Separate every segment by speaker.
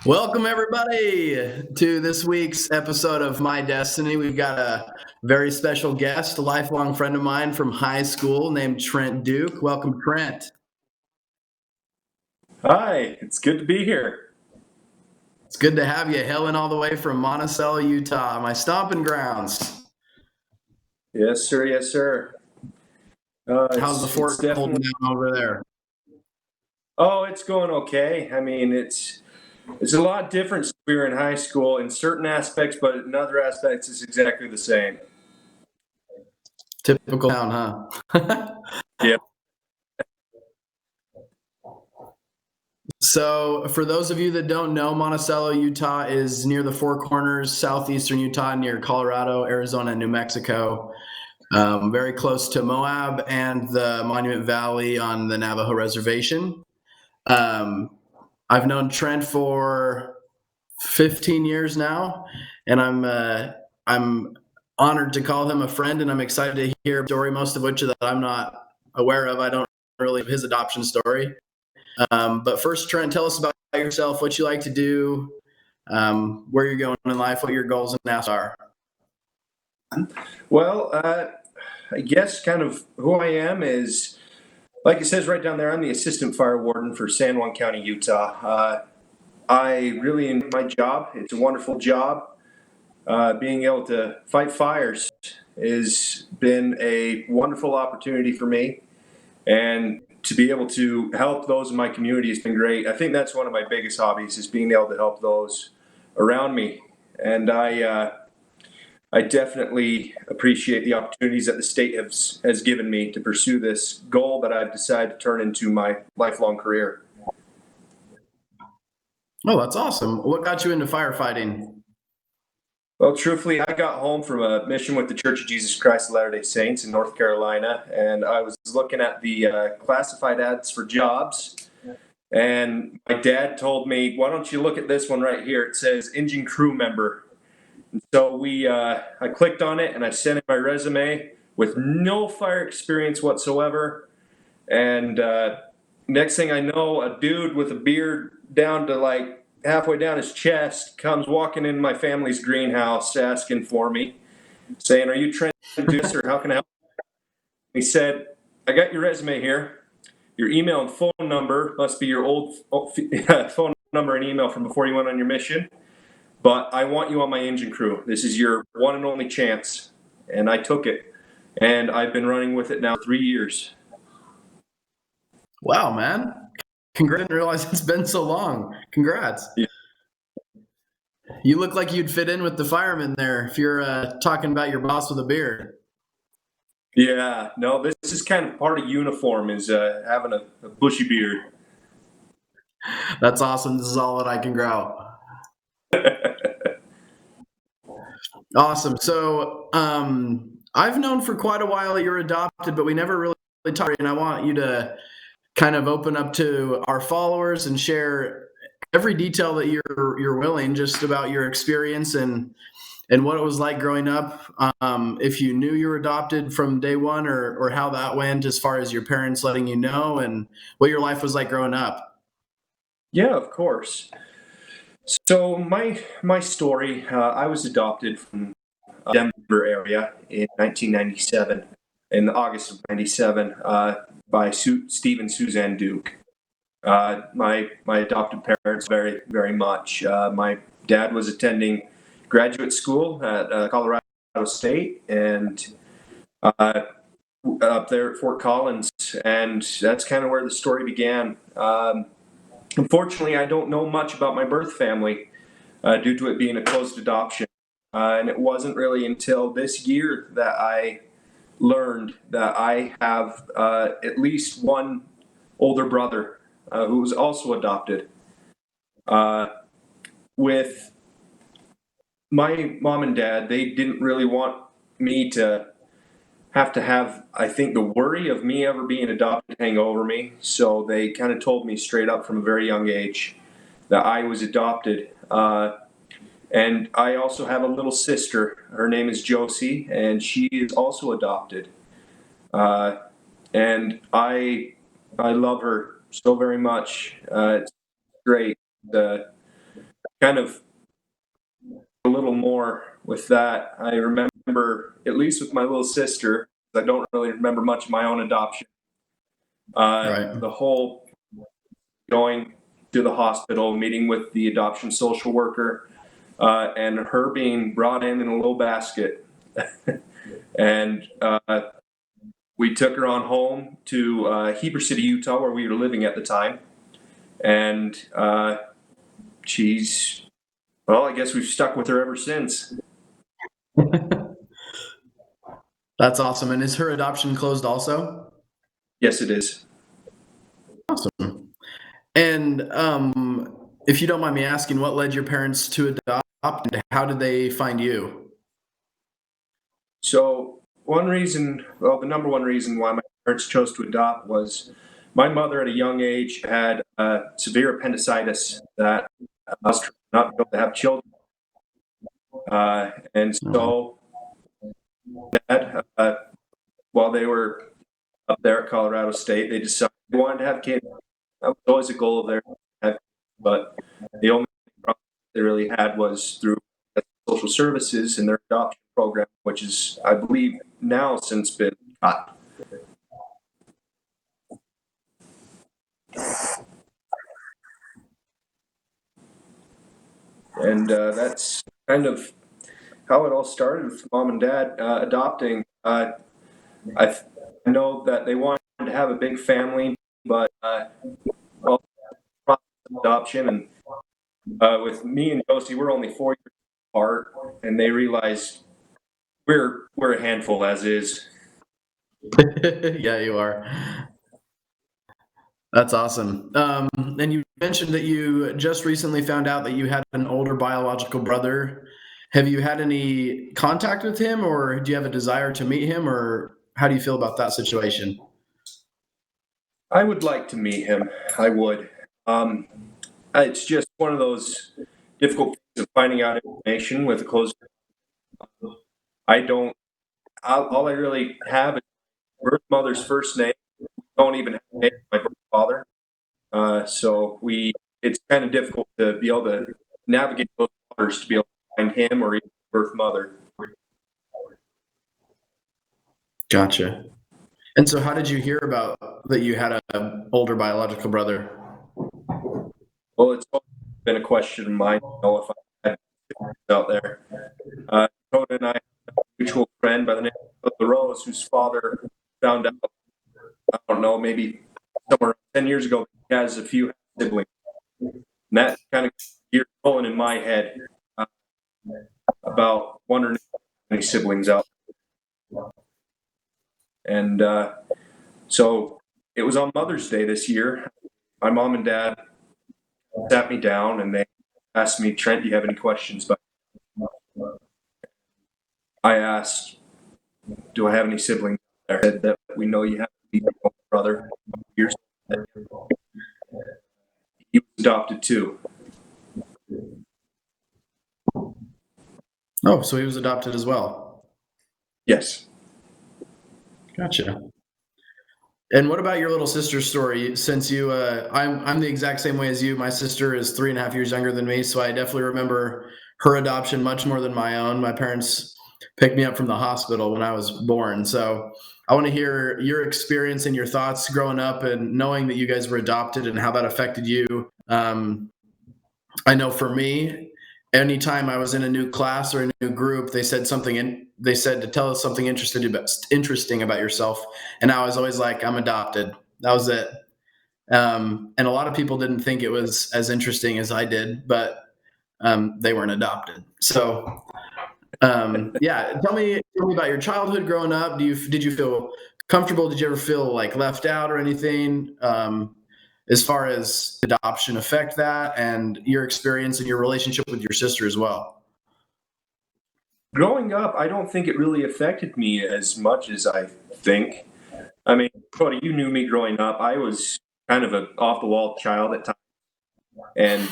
Speaker 1: Welcome, everybody, to this week's episode of My Destiny. We've got a very special guest, a lifelong friend of mine from high school named Trent Duke. Welcome, Trent.
Speaker 2: Hi, it's good to be here.
Speaker 1: It's good to have you hailing all the way from Monticello, Utah, my stomping grounds.
Speaker 2: Yes, sir. Yes, sir.
Speaker 1: How's the
Speaker 2: It's
Speaker 1: fort holding
Speaker 2: definitely.
Speaker 1: down over there?
Speaker 2: Oh, it's going okay. I mean, it's a lot different since we were in high school in certain aspects, but in other aspects, it's exactly the same.
Speaker 1: Typical town, huh?
Speaker 2: Yeah.
Speaker 1: So, for those of you that don't know, Monticello, Utah is near the Four Corners, southeastern Utah, near Colorado, Arizona, and New Mexico. Very close to Moab and the Monument Valley on the Navajo Reservation. Um, I've known Trent for 15 years now, and I'm honored to call him a friend, and I'm excited to hear a story, most of which that I'm not aware of. I don't really have his adoption story. But first, Trent, tell us about yourself, what you like to do, where you're going in life, what your goals and asks are.
Speaker 2: Well, I guess kind of who I am is, like it says right down there, I'm the assistant fire warden for San Juan County, Utah. I really enjoy my job. It's a wonderful job. Being able to fight fires has been a wonderful opportunity for me, and to be able to help those in my community has been great. I think that's one of my biggest hobbies is being able to help those around me, and I definitely appreciate the opportunities that the state has given me to pursue this goal that I've decided to turn into my lifelong career.
Speaker 1: Oh, that's awesome. What got you into firefighting?
Speaker 2: Well, truthfully, I got home from a mission with the Church of Jesus Christ of Latter-day Saints in North Carolina, and I was looking at the classified ads for jobs, and my dad told me, "Why don't you look at this one right here? It says engine crew member." And so I clicked on it, and I sent in my resume with no fire experience whatsoever. And next thing I know, a dude with a beard down to like halfway down his chest comes walking in my family's greenhouse asking for me, saying, "Are you Trent Duke, or how can I help?" He said, "I got your resume here. Your email and phone number must be your old phone number and email from before you went on your mission, but I want you on my engine crew. This is your one and only chance." And I took it, and I've been running with it now 3 years.
Speaker 1: Wow, man. Congrats. I didn't realize it's been so long. Congrats.
Speaker 2: Yeah.
Speaker 1: You look like you'd fit in with the firemen there if you're talking about your boss with a beard.
Speaker 2: Yeah, no, this is kind of part of uniform is having a bushy beard.
Speaker 1: That's awesome. This is all that I can grow. Awesome. So I've known for quite a while that you're adopted, but we never really talked. And I want you to kind of open up to our followers and share every detail that you're willing, just about your experience and what it was like growing up. If you knew you were adopted from day one, or how that went as far as your parents letting you know, and what your life was like growing up.
Speaker 2: Yeah, of course. So my story, I was adopted from Denver area in 1997, in August of '97, by Steve and Suzanne Duke. My adopted parents very much. My dad was attending graduate school at Colorado State, and uh, up there at Fort Collins, and that's kind of where the story began. Unfortunately, I don't know much about my birth family due to it being a closed adoption. And it wasn't really until this year that I learned that I have at least one older brother who was also adopted. Uh, with my mom and dad, they didn't really want me to have, I think, the worry of me ever being adopted hang over me. So they kind of told me straight up from a very young age that I was adopted. And I also have a little sister. Her name is Josie, and she is also adopted. Uh, and I love her so very much. It's great. kind of a little more with that. I remember, at least with my little sister, I don't really remember much of my own adoption.
Speaker 1: Right.
Speaker 2: The whole going to the hospital, meeting with the adoption social worker, and her being brought in a little basket. And we took her on home to Heber City, Utah, where we were living at the time. And well, I guess we've stuck with her ever since.
Speaker 1: That's awesome. And is her adoption closed also?
Speaker 2: Yes, it is.
Speaker 1: Awesome. And if you don't mind me asking, what led your parents to adopt, and how did they find you?
Speaker 2: So the number one reason why my parents chose to adopt was my mother at a young age had severe appendicitis that caused her not to be able to have children. And so, Dad, while they were up there at Colorado State, they decided they wanted to have kids. That was always a goal of theirs, but the only problem they really had was through social services and their adoption program, which is, I believe, now since been cut. And that's kind of how it all started with mom and dad adopting. I know that they wanted to have a big family, but well, process of adoption and with me and Josie, we're only 4 years apart, and they realized we're a handful as is.
Speaker 1: Yeah, you are. That's awesome. And you mentioned that you just recently found out that you had an older biological brother. Have you had any contact with him, or do you have a desire to meet him, or how do you feel about that situation?
Speaker 2: I would like to meet him. I would. Um, it's just one of those difficult things of finding out information with a close. I don't. All I really have is birth mother's first name. We don't even have a name for my birth father. So it's kind of difficult to be able to navigate those waters to be able to find him or even birth mother.
Speaker 1: Gotcha. And so, how did you hear about that you had an older biological brother?
Speaker 2: Well, it's always been a question of mine to know if I had siblings out there. Dakota and I have a mutual friend by the name of LaRose, whose father found out, I don't know, maybe somewhere 10 years ago, he has a few siblings. And that kind of gears going in my head about wondering if any siblings out there. And so it was on Mother's Day this year. My mom and dad sat me down and they asked me, Trent, do you have any questions? But I asked, do I have any siblings? I said that we know you have a brother. Years he was adopted too.
Speaker 1: Oh, so he was adopted as well.
Speaker 2: Yes.
Speaker 1: Gotcha. And what about your little sister's story? Since I'm the exact same way as you. My sister is 3.5 years younger than me, so I definitely remember her adoption much more than my own. My parents picked me up from the hospital when I was born. So I want to hear your experience and your thoughts growing up and knowing that you guys were adopted and how that affected you. I know for me, anytime I was in a new class or a new group, they said to tell us something interesting about yourself. And I was always like, I'm adopted. That was it. And a lot of people didn't think it was as interesting as I did, but they weren't adopted. So yeah, tell me about your childhood growing up. Did you feel comfortable? Did you ever feel like left out or anything? As far as adoption affect that and your experience and your relationship with your sister as well?
Speaker 2: Growing up, I don't think it really affected me as much as I think. I mean, Cody, you knew me growing up. I was kind of an off the wall child at times, and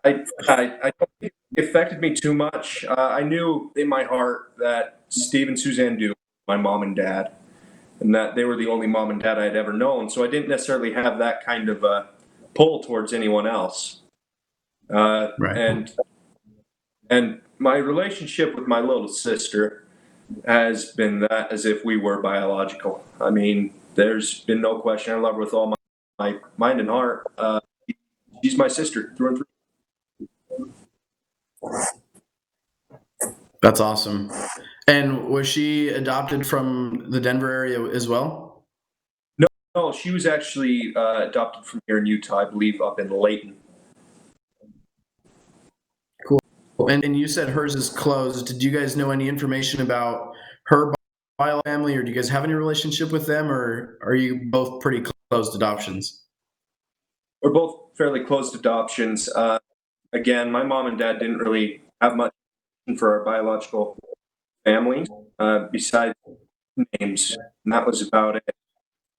Speaker 2: I don't think it affected me too much. I knew in my heart that Steve and Suzanne Duke, my mom and dad, and that they were the only mom and dad I had ever known. So I didn't necessarily have that kind of pull towards anyone else.
Speaker 1: Right.
Speaker 2: And my relationship with my little sister has been that as if we were biological. I mean, there's been no question. I love her with all my mind and heart. She's my sister through and through.
Speaker 1: That's awesome. And was she adopted from the Denver area as well?
Speaker 2: No, she was actually adopted from here in Utah, I believe, up in Layton.
Speaker 1: Cool. And you said hers is closed. Did you guys know any information about her bio family, or do you guys have any relationship with them, or are you both pretty closed adoptions?
Speaker 2: We're both fairly close adoptions. Again, my mom and dad didn't really have much for our biological families besides names, and that was about it.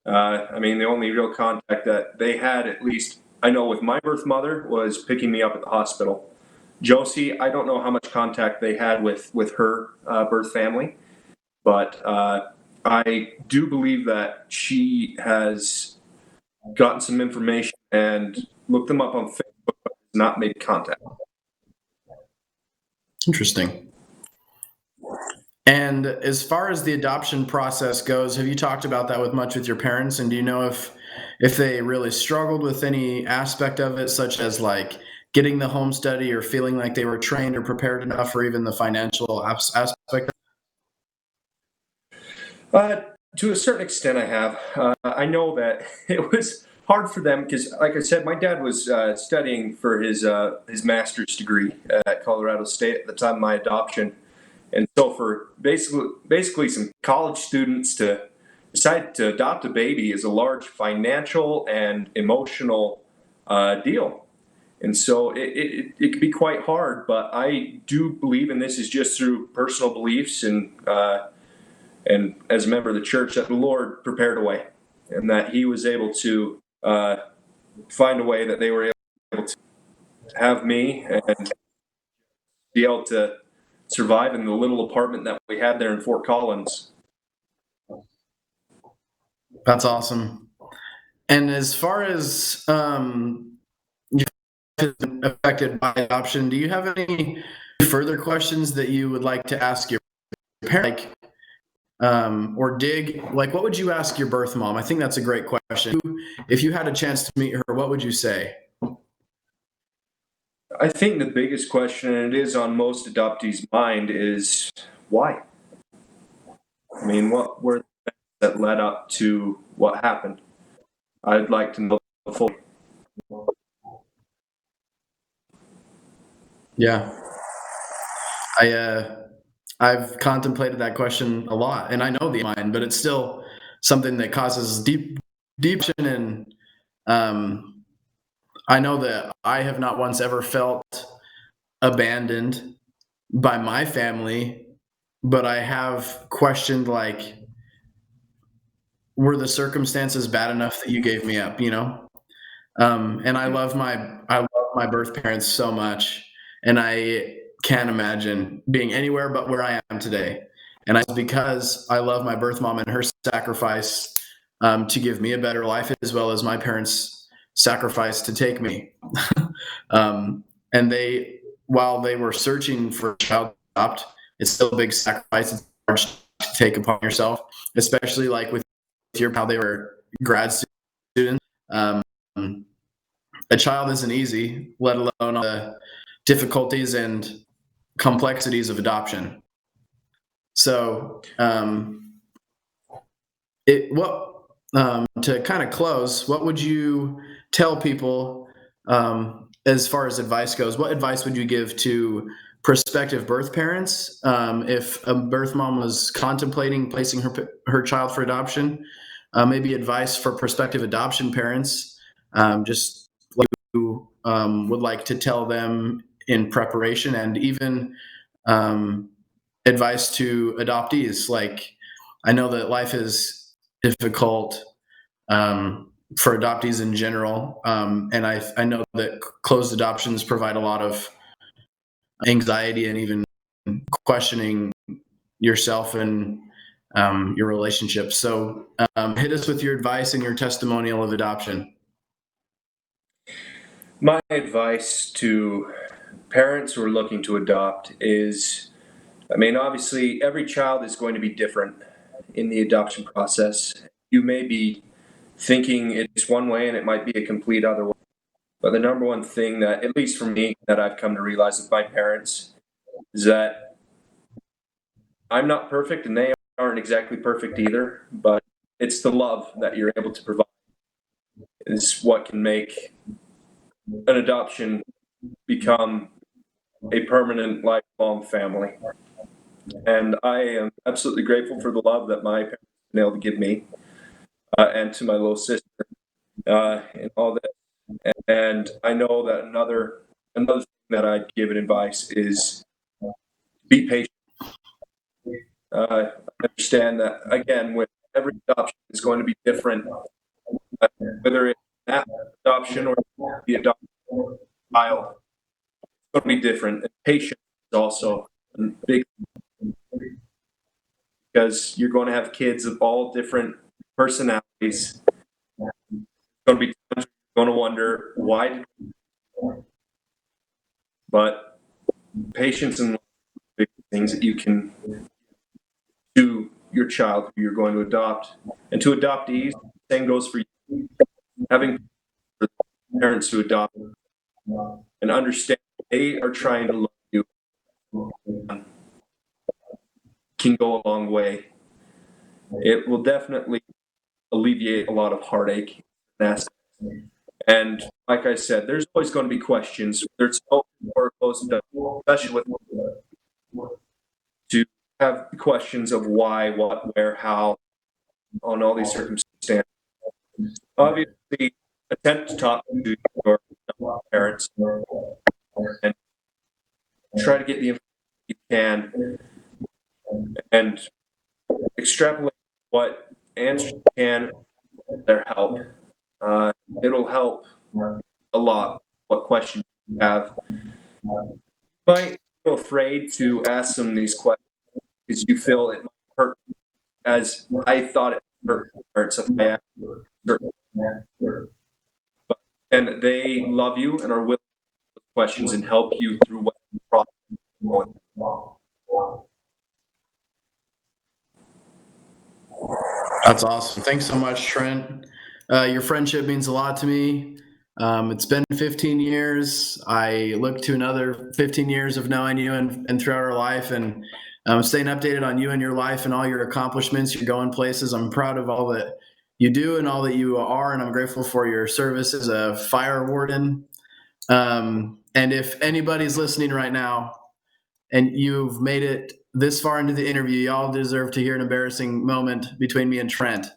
Speaker 2: I mean, the only real contact that they had, at least I know with my birth mother, was picking me up at the hospital. Josie, I don't know how much contact they had with her birth family, but I do believe that she has gotten some information and looked them up on Facebook, but has not made contact.
Speaker 1: Interesting. And as far as the adoption process goes, have you talked about that with your parents? And do you know if they really struggled with any aspect of it, such as like getting the home study or feeling like they were trained or prepared enough, or even the financial aspect?
Speaker 2: Uh, to a certain extent, I have. I know that it was hard for them because, like I said, my dad was studying for his master's degree at Colorado State at the time of my adoption, and so for basically some college students to decide to adopt a baby is a large financial and emotional deal. And so it can be quite hard, but I do believe, and this is just through personal beliefs and as a member of the church, that the Lord prepared a way, and that He was able to find a way that they were able to have me and be able to survive in the little apartment that we had there in Fort Collins.
Speaker 1: That's awesome. And as far as you've been affected by adoption, do you have any further questions that you would like to ask your parent? Like, or dig, like, what would you ask your birth mom? I think that's a great question. If you had a chance to meet her, what would you say?
Speaker 2: I think the biggest question, and it is on most adoptees' mind, is why? I mean, what were the events that led up to what happened? I'd like to know the full.
Speaker 1: Yeah, I've contemplated that question a lot, and I know the mind, but it's still something that causes deep and um, I know that I have not once ever felt abandoned by my family, but I have questioned, like, were the circumstances bad enough that you gave me up? And I love my birth parents so much, and I can't imagine being anywhere but where I am today. And I because I love my birth mom and her sacrifice to give me a better life, as well as my parents' sacrifice to take me. And while they were searching for a child to adopt, it's still a big sacrifice. It's hard to take upon yourself, especially like with how they were grad students. A child isn't easy, let alone the difficulties and complexities of adoption. So, to kind of close, what would you tell people as far as advice goes? What advice would you give to prospective birth parents if a birth mom was contemplating placing her child for adoption? Maybe advice for prospective adoption parents, just like you would like to tell them in preparation, and even um, advice to adoptees. Like, I know that life is difficult for adoptees in general, and I know that closed adoptions provide a lot of anxiety and even questioning yourself and your relationship. So, hit us with your advice and your testimonial of adoption.
Speaker 2: My advice to parents who are looking to adopt is, I mean, obviously, every child is going to be different in the adoption process. You may be thinking it's one way and it might be a complete other way. But the number one thing that, at least for me, that I've come to realize with my parents is that I'm not perfect and they aren't exactly perfect either, but it's the love that you're able to provide is what can make an adoption become a permanent, lifelong family. And I am absolutely grateful for the love that my parents have been able to give me and to my little sister and all that. And I know that another thing that I'd give an advice is be patient. I understand that again, with every adoption is going to be different, whether it's that adoption or the adopted child, it's going to be different. And patience is also a big, because you're going to have kids of all different personalities. There's going to be times you're going to wonder why, but patience and big things that you can do your child who you're going to adopt. And to adoptees, the same goes for you. Having parents who adopt and understand they are trying to love you can go a long way. It will definitely alleviate a lot of heartache. And like I said, there's always going to be questions. There's open or closed door, especially with to have questions of why, what, where, how, on all these circumstances. Obviously, attempt to talk to your parents and try to get the information you can and extrapolate what answers you can with their help. It'll help a lot what questions you have. You might feel afraid to ask them these questions because you feel it might hurt, as I thought it hurts if I asked certain and they love you and are willing to ask questions and help you through what the process is going through.
Speaker 1: That's awesome. Thanks so much, Trent. Your friendship means a lot to me. It's been 15 years. I look to another 15 years of knowing you and throughout our life and staying updated on you and your life and all your accomplishments. You're going places. I'm proud of all that you do and all that you are, and I'm grateful for your service as a fire warden. And if anybody's listening right now and you've made it this far into the interview, y'all deserve to hear an embarrassing moment between me and Trent.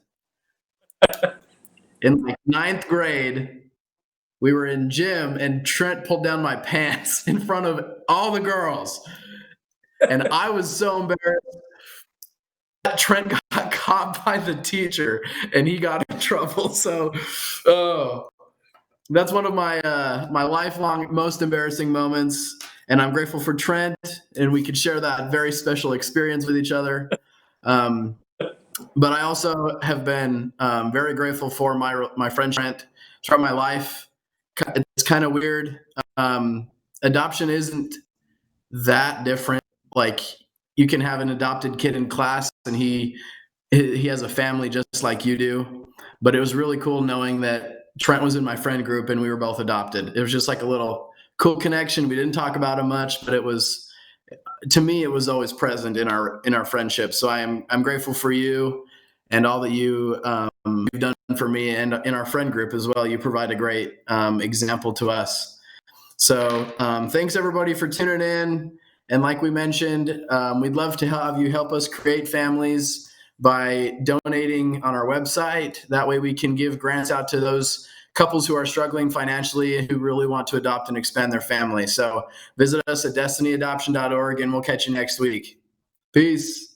Speaker 1: In like ninth grade, we were in gym and Trent pulled down my pants in front of all the girls. And I was so embarrassed that Trent got caught by the teacher and he got in trouble. So, oh, that's one of my my lifelong most embarrassing moments. And I'm grateful for Trent and we could share that very special experience with each other. But I also have been very grateful for my friend Trent throughout my life. It's kind of weird. Adoption isn't that different. Like you can have an adopted kid in class, and he has a family just like you do. But it was really cool knowing that Trent was in my friend group, and we were both adopted. It was just like a little cool connection. We didn't talk about it much, but it was, to me, it was always present in our friendship. So I'm grateful for you and all that you've done for me and in our friend group as well. You provide a great example to us. So thanks everybody for tuning in. And like we mentioned, we'd love to have you help us create families by donating on our website. That way we can give grants out to those couples who are struggling financially and who really want to adopt and expand their family. So visit us at destinyadoption.org and we'll catch you next week. Peace.